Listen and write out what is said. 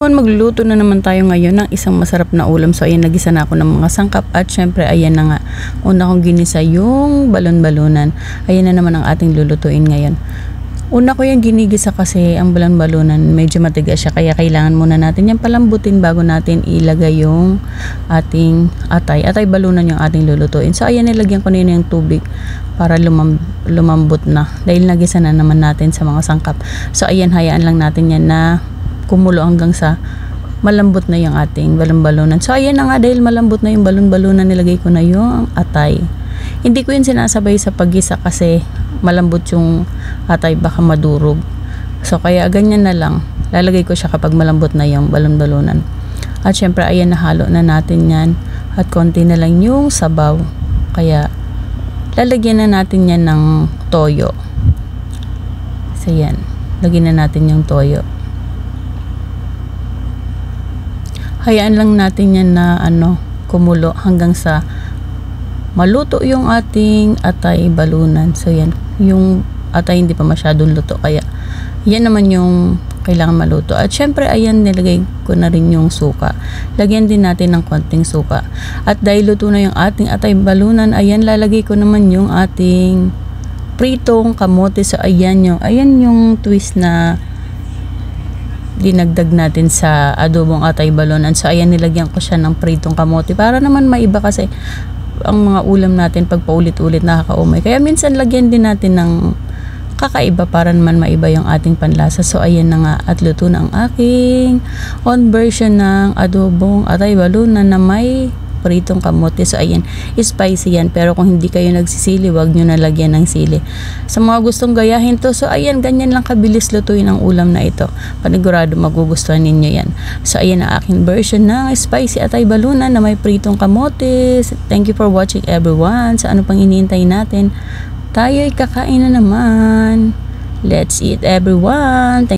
Magluluto na naman tayo ngayon ng isang masarap na ulam. So ayan, nagisa na ako ng mga sangkap at syempre ayan na nga, una kong ginisa yung balon-balunan. Ayan na naman ang ating lulutuin ngayon. Una ko yung ginigisa kasi ang balon-balunan medyo matigas siya, kaya kailangan muna natin yan palambutin bago natin ilagay yung ating atay balunan yung ating lulutuin. So ayan, nilagyan ko na yun yung tubig para lumambot na dahil nagisa na naman natin sa mga sangkap. So ayan, hayaan lang natin yan na kumulo hanggang sa malambot na yung ating balon-balunan. So ayan na nga, dahil malambot na yung balon-balunan, nilagay ko na yung atay. Hindi ko yun sinasabay sa paggisa kasi malambot yung atay, baka madurog. So kaya ganyan na lang, lalagay ko siya kapag malambot na yung balon-balunan. At syempre ayan, nahalo na natin yan at konti na lang yung sabaw, kaya lalagyan na natin yan ng toyo. So yan, lagyan na natin yung toyo. Hayaan lang natin yan na kumulo hanggang sa maluto yung ating atay balunan. So yan, yung atay hindi pa masyadong luto, kaya yan naman yung kailangan maluto. At syempre ayan, nilagay ko na rin yung suka. Lagyan din natin ng konting suka. At dahil luto na yung ating atay balunan, ayan, lalagay ko naman yung ating pritong kamote. So ayan yung twist na dinagdag natin sa adobong atay balunan. So ayan, nilagyan ko siya ng pritong kamote para naman maiba, kasi ang mga ulam natin pag paulit-ulit nakakaumay, kaya minsan lagyan din natin ng kakaiba para naman maiba yung ating panlasa. So ayan na nga, at luto na ang aking own version ng adobong atay balunan na may pritong kamote. So ayan, spicy yan, pero kung hindi kayo nagsisili, wag nyo na lagyan ng sili. Sa mga gustong gayahin to, so ayan, ganyan lang kabilis lutuin ang ulam na ito. Panigurado magugustuhan ninyo yan. So ayan ang aking version ng spicy atay balunan na may pritong kamote. Thank you for watching everyone. So ano pang iniintay natin? Tayo'y kakain na naman. Let's eat everyone.